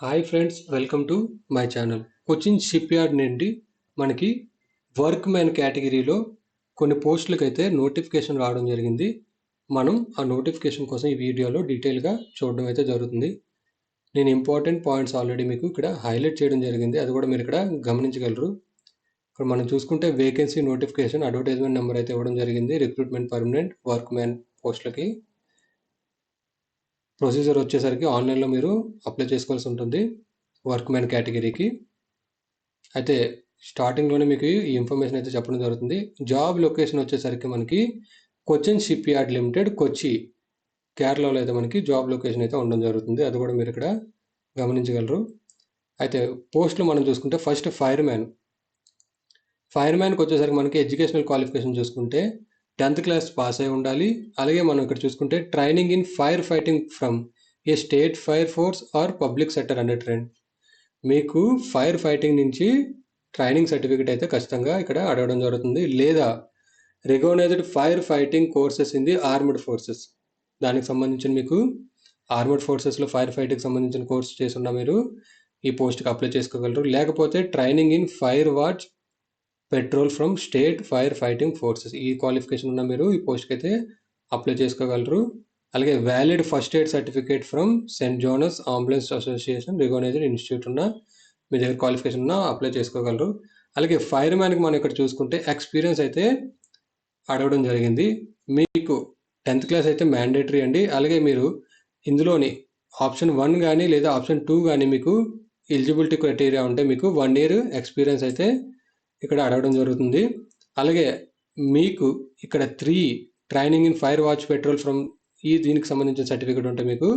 Hi friends, welcome to my channel. Cochin ship yard నుండి మనకి work man కేటగిరీలో కొన్ని పోస్టులకు అయితే నోటిఫికేషన్ రావడం జరిగింది. మనం ఆ నోటిఫికేషన్ కోసం ఈ వీడియోలో డీటెయిల్గా చూడడం అయితే జరుగుతుంది. నేను ఇంపార్టెంట్ పాయింట్స్ ఆల్రెడీ మీకు ఇక్కడ హైలైట్ చేయడం జరిగింది, అది కూడా మీరు ఇక్కడ గమనించగలరు. ఇక్కడ మనం చూసుకుంటే వేకెన్సీ నోటిఫికేషన్ అడ్వర్టైజ్మెంట్ నెంబర్ అయితే ఇవ్వడం జరిగింది. రిక్రూట్మెంట్ పర్మనెంట్ వర్క్ మ్యాన్ పోస్టులకి ప్రొసీజర్ వచ్చేసరికి ఆన్లైన్లో మీరు అప్లై చేసుకోవాల్సి ఉంటుంది వర్క్ మ్యాన్ కేటగిరీకి. అయితే స్టార్టింగ్లోనే మీకు ఈ ఇన్ఫర్మేషన్ అయితే చెప్పడం జరుగుతుంది. జాబ్ లొకేషన్ వచ్చేసరికి మనకి కొచ్చిన్ షిప్ యార్డ్ లిమిటెడ్, కొచ్చి, కేరళలో అయితే మనకి జాబ్ లొకేషన్ అయితే ఉండడం జరుగుతుంది. అది కూడా మీరు ఇక్కడ గమనించగలరు. అయితే పోస్టులు మనం చూసుకుంటే ఫస్ట్ ఫైర్ మ్యాన్కి వచ్చేసరికి మనకి ఎడ్యుకేషనల్ క్వాలిఫికేషన్ చూసుకుంటే 10th క్లాస్ పాస్ అయి ఉండాలి. అలాగే మనం ఇక్కడ చూసుకుంటే training in fire fighting from a state fire force or public sector under train. మీకు ఫైర్ ఫైటింగ్ నుంచి ట్రైనింగ్ సర్టిఫికేట్ అయితే ఖచ్చితంగా ఇక్కడ అడగడం జరుగుతుంది. లేదా recognised fire fighting courses in the armed forces, దానికి సంబంధించిన మీకు ఆర్మ్డ్ ఫోర్సెస్లో ఫైర్ ఫైటింగ్ సంబంధించిన కోర్స్ చేసుకున్న మీరు ఈ పోస్ట్కి అప్లై చేసుకోగలరు. లేకపోతే training in fire watch patrol from state fire fighting forces, ఈ క్వాలిఫికేషన్ ఉన్న మీరు ఈ పోస్ట్కి అయితే అప్లై చేసుకోగలరు. అలాగే valid first aid certificate from Saint John's ambulance association recognised institute ఉన్న మీ దగ్గర క్వాలిఫికేషన్ ఉన్న అప్లై చేసుకోగలరు. అలాగే ఫైర్ మ్యాన్కి మనం ఇక్కడ చూసుకుంటే ఎక్స్పీరియన్స్ అయితే అడగడం జరిగింది. మీకు 10th క్లాస్ అయితే మ్యాండేటరీ అండి. అలాగే మీరు ఇందులోని ఆప్షన్ 1 కానీ లేదా ఆప్షన్ 2 కానీ మీకు ఎలిజిబిలిటీ క్రైటీరియా ఉంటే మీకు 1 year ఎక్స్పీరియన్స్ అయితే ఇక్కడ అడగడం జరుగుతుంది. అలాగే మీకు ఇక్కడ 3 training in fire watch patrol from దీనికి సంబంధించిన సర్టిఫికేట్ ఉంటే మీకు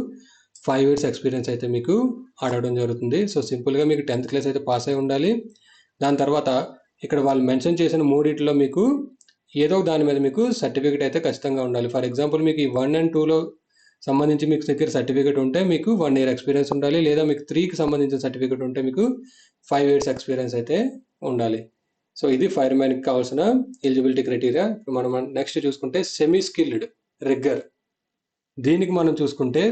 5 years ఎక్స్పీరియన్స్ అయితే మీకు అడగడం జరుగుతుంది. సో సింపుల్గా మీకు 10th క్లాస్ అయితే పాస్ అయి ఉండాలి. దాని తర్వాత ఇక్కడ వాళ్ళు మెన్షన్ చేసిన మూడిట్లో మీకు ఏదో దాని మీద మీకు సర్టిఫికేట్ అయితే ఖచ్చితంగా ఉండాలి. ఫర్ ఎగ్జాంపుల్ మీకు ఈ 1 and 2లో సంబంధించి మీకు దగ్గర సర్టిఫికేట్ ఉంటే మీకు 1 year ఎక్స్పీరియన్స్ ఉండాలి. లేదా మీకు 3కి సంబంధించిన సర్టిఫికేట్ ఉంటే మీకు 5 years ఎక్స్పీరియన్స్ అయితే ఉండాలి. సో ఇది ఫైర్ మ్యాన్కి కావాల్సిన ఎలిజిబిలిటీ క్రైటీరియా. మనం నెక్స్ట్ చూసుకుంటే సెమీ స్కిల్డ్ రిగ్గర్, దీనికి మనం చూసుకుంటే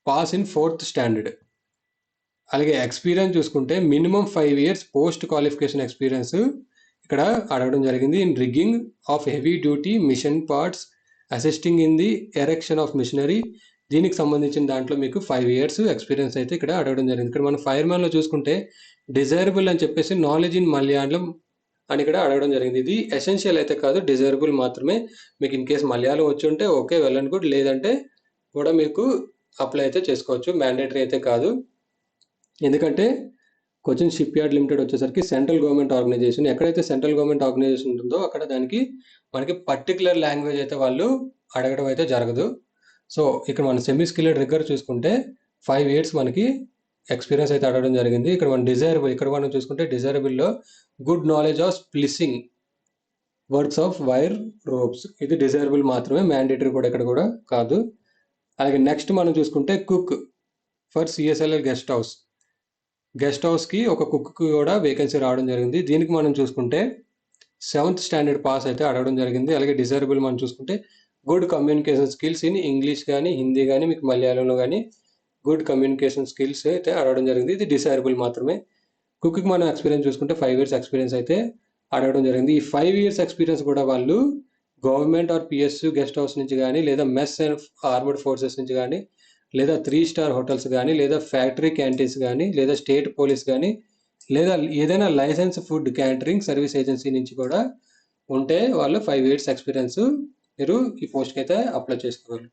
పాస్ ఇన్ 4th standard. అలాగే ఎక్స్పీరియన్స్ చూసుకుంటే minimum 5 years post qualification experience ఇక్కడ అడగడం జరిగింది. In rigging of heavy duty machine parts, assisting in the erection of machinery, దీనికి సంబంధించిన దాంట్లో మీకు 5 years ఎక్స్పీరియన్స్ అయితే ఇక్కడ అడగడం జరిగింది. ఇక్కడ మనం ఫైర్ మ్యాన్లో చూసుకుంటే డిజైరబుల్ అని చెప్పేసి నాలెడ్జ్ ఇన్ మలయాళం అని ఇక్కడ అడగడం జరిగింది. ఇది ఎసెన్షియల్ అయితే కాదు, డిజైరబుల్ మాత్రమే. మీకు ఇన్ కేస్ మలయాళం వచ్చి ఉంటే ఓకే, వెల్ అండ్ గుడ్, లేదంటే కూడా మీకు అప్లై అయితే చేసుకోవచ్చు, మ్యాండేటరీ అయితే కాదు. ఎందుకంటే కొచ్చిన్ షిప్ యార్డ్ లిమిటెడ్ వచ్చేసరికి సెంట్రల్ గవర్నమెంట్ ఆర్గనైజేషన్. ఎక్కడైతే సెంట్రల్ గవర్నమెంట్ ఆర్గనైజేషన్ ఉంటుందో అక్కడ దానికి మనకి పర్టికులర్ లాంగ్వేజ్ అయితే వాళ్ళు అడగడం అయితే జరగదు. సో ఇక్కడ మనం సెమీ స్కిల్డ్ రిగ్గర్ చూసుకుంటే 5 years మనకి ఎక్స్పీరియన్స్ అయితే అడగడం జరిగింది. ఇక్కడ మనం డిజైరబుల్, ఇక్కడ మనం చూసుకుంటే డిజైరబుల్లో good knowledge of splicing works of wire ropes, ఇది డిజైరబుల్ మాత్రమే, మ్యాండేటరీ కూడా ఇక్కడ కూడా కాదు. అలాగే నెక్స్ట్ మనం చూసుకుంటే కుక్ ఫర్ సిఎస్ఎల్ఎల్ గెస్ట్ హౌస్కి ఒక కుక్కి కూడా వేకెన్సీ రావడం జరిగింది. దీనికి మనం చూసుకుంటే 7th standard పాస్ అయితే అడగడం జరిగింది. అలాగే డిజైరబుల్ మనం చూసుకుంటే good communication skills in English కానీ హిందీ కానీ మీకు మలయాళంలో కానీ గుడ్ కమ్యూనికేషన్ స్కిల్స్ అయితే అడగడం జరిగింది. ఇది డిజైరబుల్ మాత్రమే. కుక్కి మనం ఎక్స్పీరియన్స్ చూసుకుంటే 5 years ఎక్స్పీరియన్స్ అయితే అడగడం జరిగింది. ఈ 5 years ఎక్స్పీరియన్స్ కూడా వాళ్ళు government or PSU guest house నుంచి కానీ, లేదా మెస్ అండ్ ఆర్మడ్ ఫోర్సెస్ నుంచి కానీ, లేదా 3 star హోటల్స్ కానీ, లేదా ఫ్యాక్టరీ క్యాంటీన్స్ కానీ, లేదా స్టేట్ పోలీస్ కానీ, లేదా ఏదైనా licence food catering service agency నుంచి కూడా ఉంటే వాళ్ళు 5 years ఎక్స్పీరియన్స్ మీరు ఈ పోస్ట్కి అయితే అప్లై చేసుకోగలరు.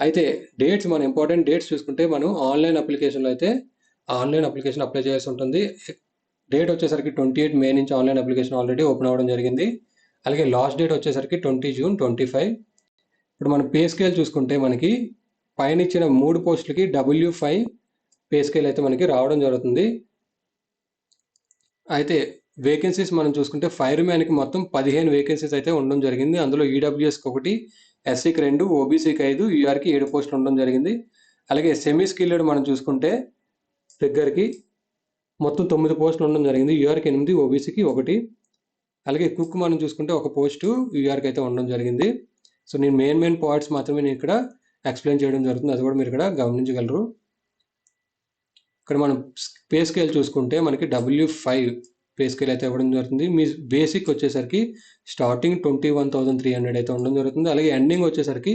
అయితే డేట్స్, మన ఇంపార్టెంట్ డేట్స్ చూసుకుంటే మనం ఆన్లైన్ అప్లికేషన్లో అయితే ఆన్లైన్ అప్లికేషన్ అప్లై చేయాల్సి ఉంటుంది. డేట్ వచ్చేసరికి 28 May నుంచి ఆన్లైన్ అప్లికేషన్ ఆల్రెడీ ఓపెన్ అవ్వడం జరిగింది. అలాగే లాస్ట్ డేట్ వచ్చేసరికి 20 June 2025. ఇప్పుడు మనం పే స్కేల్ చూసుకుంటే మనకి పైన ఇచ్చిన 3 పోస్టులకి W5 పే స్కేల్ అయితే మనకి రావడం జరుగుతుంది. అయితే వేకెన్సీస్ మనం చూసుకుంటే ఫైర్ మ్యాన్కి మొత్తం 15 వేకెన్సీస్ అయితే ఉండడం జరిగింది. అందులో ఈడబ్ల్యూఎస్కి 1, ఎస్సీకి 2, ఓబీసీకి 5, యూఆర్కి 7 పోస్టులు ఉండడం జరిగింది. అలాగే సెమీ స్కిల్డ్ మనం చూసుకుంటే దగ్గరికి మొత్తం 9 పోస్టులు ఉండడం జరిగింది. యూఆర్కి 8, ఓబీసీకి 1. అలాగే కుక్ మనం చూసుకుంటే 1 పోస్టు యూఆర్కి అయితే ఉండడం జరిగింది. సో నేను మెయిన్ పాయింట్స్ మాత్రమే నేను ఇక్కడ ఎక్స్ప్లెయిన్ చేయడం జరుగుతుంది, అది కూడా మీరు ఇక్కడ గమనించగలరు. ఇక్కడ మనం పే స్కేల్ చూసుకుంటే మనకి W5 పే స్కేల్ అయితే ఇవ్వడం జరుగుతుంది. మీ బేసిక్ వచ్చేసరికి స్టార్టింగ్ 21,300 అయితే ఉండడం జరుగుతుంది. అలాగే ఎండింగ్ వచ్చేసరికి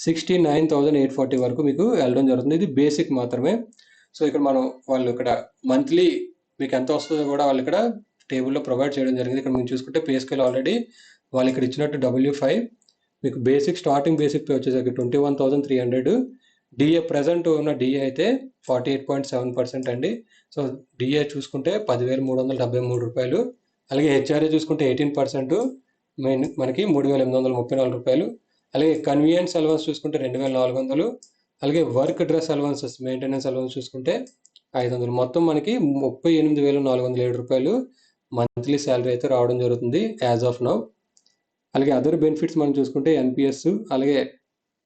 69,840 వరకు మీకు వెళ్ళడం జరుగుతుంది. ఇది బేసిక్ మాత్రమే. సో ఇక్కడ వాళ్ళు ఇక్కడ మంత్లీ మీకు ఎంత వస్తుందో కూడా వాళ్ళు ఇక్కడ టేబుల్లో ప్రొవైడ్ చేయడం జరిగింది. ఇక్కడ మేము చూసుకుంటే పే స్కేల్ ఆల్రెడీ వాళ్ళు ఇక్కడ ఇచ్చినట్టు W5 మీకు స్టార్టింగ్ బేసిక్ పే వచ్చేసరికి 21,300. డిఏ ప్రజెంట్ ఉన్న డిఏ అయితే 48.7% అండి. సో డిఏ చూసుకుంటే 10,373 రూపాయలు. అలాగే హెచ్ఆర్ఏ చూసుకుంటే 18%, మనకి 3,834 రూపాయలు. అలాగే కన్వీనియన్స్ అలవెన్స్ చూసుకుంటే 2,400. అలాగే work dress allowances, maintenance allowance చూసుకుంటే 500. మొత్తం మనకి 38,407 రూపాయలు మంత్లీ శాలరీ అయితే రావడం జరుగుతుంది యాజ్ ఆఫ్ నౌ. అలాగే అదర్ బెనిఫిట్స్ మనం చూసుకుంటే ఎన్పిఎస్, అలాగే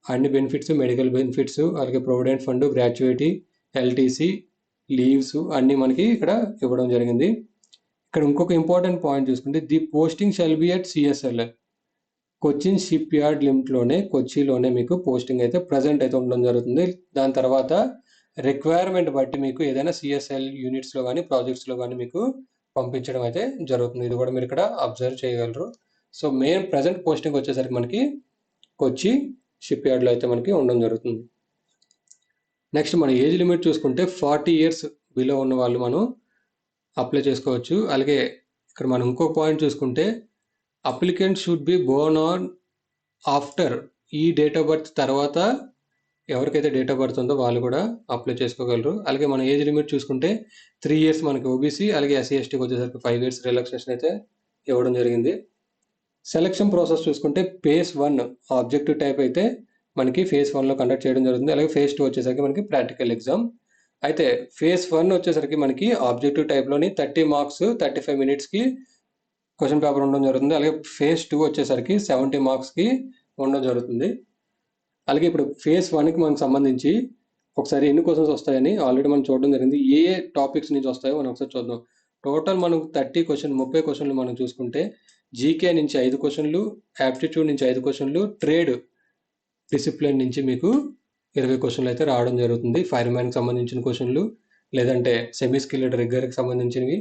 అన్ని బెనిఫిట్స్, మెడికల్ బెనిఫిట్స్, అలాగే provident fund, gratuity, LTC, leaves అన్నీ మనకి ఇక్కడ ఇవ్వడం జరిగింది. ఇక్కడ ఇంకొక ఇంపార్టెంట్ పాయింట్ చూసుకుంటే the posting shall be at CSLL, Cochin Shipyard లిమిట్లోనే, కొచ్చిలోనే మీకు పోస్టింగ్ అయితే ప్రజెంట్ అయితే ఉండడం జరుగుతుంది. దాని తర్వాత రిక్వైర్మెంట్ బట్టి మీకు ఏదైనా సిఎస్ఎల్ యూనిట్స్లో కానీ ప్రాజెక్ట్స్లో కానీ మీకు పంపించడం అయితే జరుగుతుంది. ఇది కూడా మీరు ఇక్కడ అబ్జర్వ్ చేయగలరు. సో మెయిన్ ప్రజెంట్ పోస్టింగ్ వచ్చేసరికి మనకి కొచ్చి షిప్ యార్డ్లో అయితే మనకి ఉండడం జరుగుతుంది. నెక్స్ట్ మన ఏజ్ లిమిట్ చూసుకుంటే 40 ఇయర్స్ బిలో ఉన్న వాళ్ళు మనం అప్లై చేసుకోవచ్చు. అలాగే ఇక్కడ మనం ఇంకో పాయింట్ చూసుకుంటే applicant should be born on after, ఈ డేట్ ఆఫ్ బర్త్ తర్వాత ఎవరికైతే డేట్ ఆఫ్ బర్త్ ఉందో వాళ్ళు కూడా అప్లై చేసుకోగలరు. అలాగే మన ఏజ్ లిమిట్ చూసుకుంటే 3 ఇయర్స్ మనకి ఓబీసీ, అలాగే ఎస్సీ ఎస్టీకి వచ్చేసరికి 5 ఇయర్స్ రిలాక్సేషన్ అయితే ఇవ్వడం జరిగింది. సెలక్షన్ ప్రాసెస్ చూసుకుంటే ఫేజ్ 1 ఆబ్జెక్టివ్ టైప్ అయితే మనకి ఫేజ్ 1లో కండక్ట్ చేయడం జరుగుతుంది. అలాగే ఫేజ్ 2 వచ్చేసరికి మనకి ప్రాక్టికల్ ఎగ్జామ్. అయితే ఫేజ్ 1 వచ్చేసరికి మనకి ఆబ్జెక్టివ్ టైప్లోని 30 మార్క్స్ 35 మినిట్స్కి క్వశ్చన్ పేపర్ ఉండడం జరుగుతుంది. అలాగే ఫేజ్ 2 వచ్చేసరికి 70 మార్క్స్కి ఉండడం జరుగుతుంది. అలాగే ఇప్పుడు ఫేజ్ 1కి మనకు సంబంధించి ఒకసారి ఎన్ని క్వశ్చన్స్ వస్తాయని ఆల్రెడీ మనం చూడడం జరిగింది. ఏ టాపిక్స్ నుంచి వస్తాయో మనం ఒకసారి చూద్దాం. టోటల్ మనకు 30 క్వశ్చన్లు మనం చూసుకుంటే జీకే నుంచి 5 క్వశ్చన్లు, యాప్టిట్యూడ్ నుంచి 5 క్వశ్చన్లు, ట్రేడ్ డిసిప్లిన్ నుంచి మీకు 20 క్వశ్చన్లు అయితే రావడం జరుగుతుంది. ఫైర్మ్యాన్కి సంబంధించిన క్వశ్చన్లు, లేదంటే సెమీ స్కిల్డ్ రిగ్గర్కి సంబంధించినవి,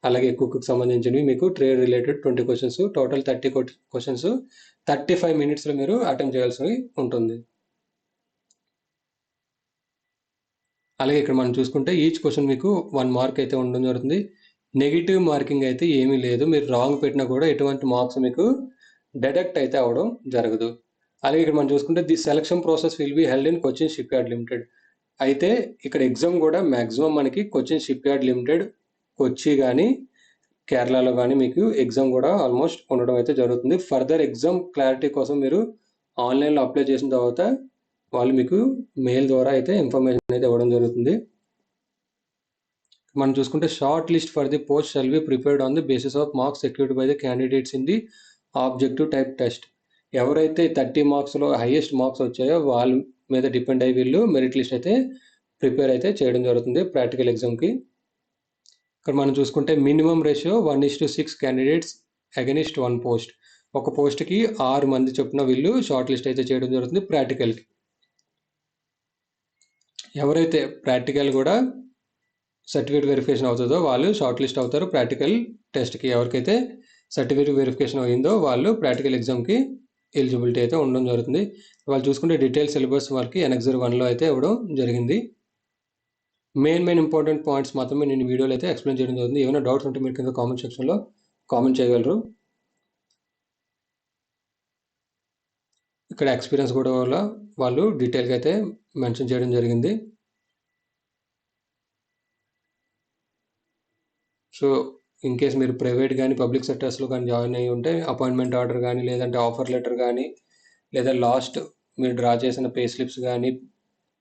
అలాగే కుక్కి సంబంధించినవి మీకు trade related 20 questions, total 30 questions 35 మినిట్స్లో మీరు అటెంప్ట్ చేయాల్సి ఉంటుంది. అలాగే ఇక్కడ మనం చూసుకుంటే ఈచ్ క్వశ్చన్ మీకు 1 మార్క్ అయితే ఉండడం జరుగుతుంది. నెగిటివ్ మార్కింగ్ అయితే ఏమీ లేదు. మీరు రాంగ్ పెట్టినా కూడా ఎటువంటి మార్క్స్ మీకు డిడక్ట్ అయితే అవ్వడం జరగదు. అలాగే ఇక్కడ మనం చూసుకుంటే the selection process will be held in Cochin Shipyard limited. అయితే ఇక్కడ ఎగ్జామ్ కూడా మ్యాక్సిమం మనకి కొచ్చిన్ షిప్ యార్డ్ లిమిటెడ్, కొచ్చి కానీ కేరళలో కానీ మీకు ఎగ్జామ్ కూడా ఆల్మోస్ట్ ఉండడం అయితే జరుగుతుంది. ఫర్దర్ ఎగ్జామ్ క్లారిటీ కోసం మీరు ఆన్లైన్లో అప్లై చేసిన తర్వాత వాళ్ళు మీకు మెయిల్ ద్వారా అయితే ఇన్ఫర్మేషన్ అయితే ఇవ్వడం జరుగుతుంది. మనం చూసుకుంటే short list for the post shall be prepared on the basis of marks secured by the candidates in the objective type test. ఎవరైతే 30 మార్క్స్లో హైయెస్ట్ మార్క్స్ వచ్చాయో వాళ్ళ మీద డిపెండ్ అయ్యి వీళ్ళు మెరిట్ లిస్ట్ అయితే ప్రిపేర్ అయితే చేయడం జరుగుతుంది ప్రాక్టికల్ ఎగ్జామ్కి. ఇక్కడ మనం చూసుకుంటే minimum ratio 1:6 candidates against 1 post. ఒక పోస్ట్కి 6 మంది చొప్పున వీళ్ళు షార్ట్ లిస్ట్ అయితే చేయడం జరుగుతుంది ప్రాక్టికల్కి. ఎవరైతే ప్రాక్టికల్ కూడా సర్టిఫికేట్ వెరిఫికేషన్ అవుతుందో వాళ్ళు షార్ట్ లిస్ట్ అవుతారు ప్రాక్టికల్ టెస్ట్కి. ఎవరికైతే సర్టిఫికేట్ వెరిఫికేషన్ అయిందో వాళ్ళు ప్రాక్టికల్ ఎగ్జామ్కి ఎలిజిబిలిటీ అయితే ఉండడం జరుగుతుంది. వాళ్ళు చూసుకుంటే డీటెయిల్ సిలబస్ వాళ్ళకి ఎన్ఎక్సర్ 1లో అయితే ఇవ్వడం జరిగింది. మెయిన్ ఇంపార్టెంట్ పాయింట్స్ మాత్రమే నేను వీడియోలో అయితే ఎక్స్ప్లెయిన్ చేయడం జరుగుతుంది. ఏమైనా డౌట్స్ ఉంటే మీరు కింద కామెంట్ సెక్షన్లో కామెంట్ చేయగలరు. ఇక్కడ ఎక్స్పీరియన్స్ కూడా వాళ్ళు డీటెయిల్గా అయితే మెన్షన్ చేయడం జరిగింది. సో ఇన్ కేస్ మీరు ప్రైవేట్ కానీ పబ్లిక్ సెక్టర్స్లో కానీ జాయిన్ అయ్యి ఉంటే అపాయింట్మెంట్ ఆర్డర్ కానీ, లేదంటే ఆఫర్ లెటర్ కానీ, లేదా లాస్ట్ మీరు డ్రా చేసిన పే స్లిప్స్ కానీ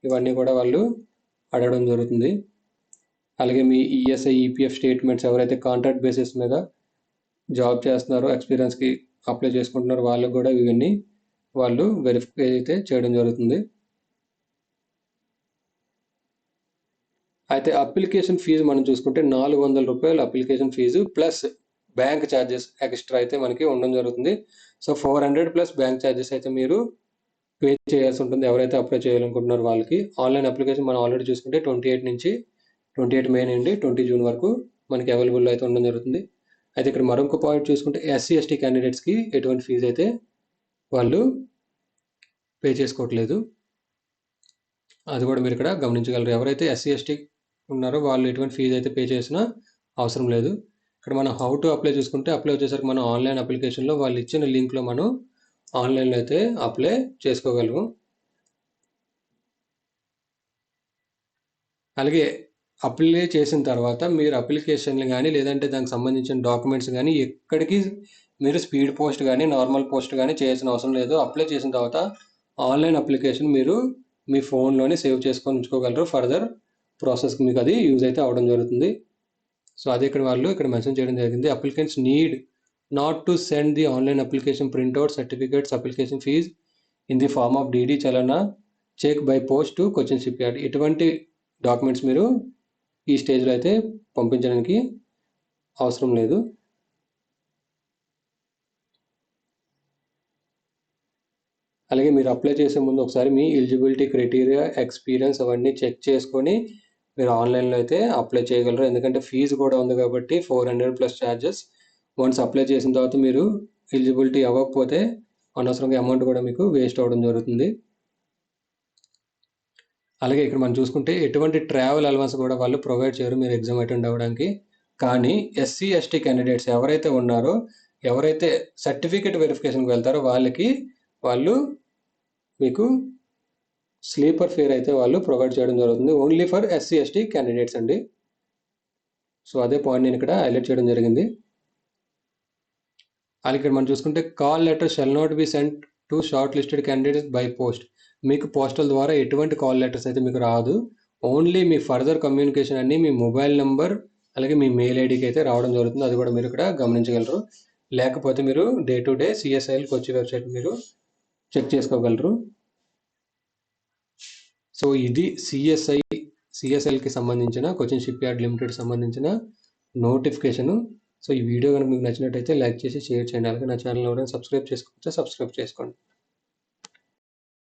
ఇవన్నీ కూడా వాళ్ళు అడగడం జరుగుతుంది. అలాగే మీ ఈఎస్ఐ, ఈపీఎఫ్ స్టేట్మెంట్స్, ఎవరైతే కాంట్రాక్ట్ బేసిస్ మీద జాబ్ చేస్తున్నారో, ఎక్స్పీరియన్స్కి అప్లై చేసుకుంటున్నారో వాళ్ళకు కూడా ఇవన్నీ వాళ్ళు వెరిఫై అయితే చేయడం జరుగుతుంది. అయితే అప్లికేషన్ ఫీజు మనం చూసుకుంటే 400 రూపాయలు application fee plus bank charges extra అయితే మనకి ఉండడం జరుగుతుంది. సో 400 ప్లస్ బ్యాంక్ ఛార్జెస్ అయితే మీరు పే చేయాల్సి ఉంటుంది ఎవరైతే అప్లై చేయాలనుకుంటున్నారో వాళ్ళకి. ఆన్లైన్ అప్లికేషన్ మనం ఆల్రెడీ చూసుకుంటే 28 నుంచి 28 మే నుండి 20 జూన్ వరకు మనకి అవైలబుల్ అయితే ఉండడం జరుగుతుంది. అయితే ఇక్కడ మరొక పాయింట్ చూసుకుంటే ఎస్సీ ఎస్టీ క్యాండిడేట్స్కి ఎటువంటి ఫీజు అయితే వాళ్ళు పే చేసుకోవట్లేదు. అది కూడా మీరు ఇక్కడ గమనించగలరు. ఎవరైతే ఎస్సీ ఎస్టీ ఉన్నారో వాళ్ళు ఎటువంటి ఫీజు అయితే పే చేసినా అవసరం లేదు. ఇక్కడ మనం హౌ టు అప్లై చూసుకుంటే అప్లై వచ్చేసరికి మనం ఆన్లైన్ అప్లికేషన్లో వాళ్ళు ఇచ్చిన లింక్లో మనం ఆన్లైన్లో అయితే అప్లై చేసుకోగలము. అలాగే అప్లై చేసిన తర్వాత మీరు అప్లికేషన్లు కానీ లేదంటే దానికి సంబంధించిన డాక్యుమెంట్స్ కానీ ఎక్కడికి మీరు స్పీడ్ పోస్ట్ కానీ నార్మల్ పోస్ట్ కానీ చేయాల్సిన అవసరం లేదు. అప్లై చేసిన తర్వాత ఆన్లైన్ అప్లికేషన్ మీరు మీ ఫోన్లోనే సేవ్ చేసుకొని ఉంచుకోగలరు. ఫర్దర్ ప్రాసెస్కి మీకు అది యూజ్ అయితే అవడం జరుగుతుంది. సో అదే ఇక్కడ వాళ్ళు ఇక్కడ మెన్షన్ చేయడం జరిగింది. Applicants need not to send the online application printout certificates application fees in the form of DD challan cheque by post to Cochin Shipyard. ఎటువంటి డాక్యుమెంట్స్ మీరు ఈ స్టేజ్లో అయితే పంపించడానికి అవసరం లేదు. అలాగే మీరు అప్లై చేసే ముందు ఒకసారి మీ ఎలిజిబిలిటీ క్రైటీరియా ఎక్స్పీరియన్స్ అవన్నీ చెక్ చేసుకొని మీరు ఆన్లైన్లో అయితే అప్లై చేయగలరు. ఎందుకంటే ఫీజు కూడా ఉంది కాబట్టి 400 ప్లస్ ఛార్జెస్. వన్స్ అప్లై చేసిన తర్వాత మీరు ఎలిజిబిలిటీ అవ్వకపోతే అనవసరంగా అమౌంట్ కూడా మీకు వేస్ట్ అవ్వడం జరుగుతుంది. అలాగే ఇక్కడ మనం చూసుకుంటే ఎటువంటి ట్రావెల్ అలవెన్స్ కూడా వాళ్ళు ప్రొవైడ్ చేయరు మీరు ఎగ్జామ్ అటెండ్ అవ్వడానికి. కానీ ఎస్సీ ఎస్టీ క్యాండిడేట్స్ ఎవరైతే ఉన్నారో ఎవరైతే సర్టిఫికేట్ వెరిఫికేషన్కి వెళ్తారో వాళ్ళు మీకు స్లీపర్ ఫేర్ అయితే వాళ్ళు ప్రొవైడ్ చేయడం జరుగుతుంది. Only for SC ST candidates అండి. సో అదే పాయింట్ నేను ఇక్కడ హైలైట్ చేయడం జరిగింది. అలాగే ఇక్కడ మనం చూసుకుంటే call letter shall not be sent to short listed candidates by post. మీకు పోస్టల్ ద్వారా ఎటువంటి కాల్ లెటర్స్ అయితే మీకు రాదు. ఓన్లీ మీ ఫర్దర్ కమ్యూనికేషన్ అన్ని మీ మొబైల్ నెంబర్ అలాగే మీ మెయిల్ ఐడికి అయితే రావడం జరుగుతుంది. అది కూడా మీరు ఇక్కడ గమనించగలరు. లేకపోతే మీరు day to day CSIL Kochi website మీరు చెక్ చేసుకోగలరు. సో ఇది సిఎస్ఐఎల్కి సంబంధించిన కొచ్చిన్ షిప్ యార్డ్ లిమిటెడ్ సంబంధించిన నోటిఫికేషను. సో ఈ వీడియో కనుక మీకు నచ్చినట్టయితే లైక్ చేసి షేర్ చేయండి. అలాగే నా ఛానల్ ఎవరైనా సబ్స్క్రైబ్ చేసుకోవచ్చు సబ్స్క్రైబ్ చేసుకోండి.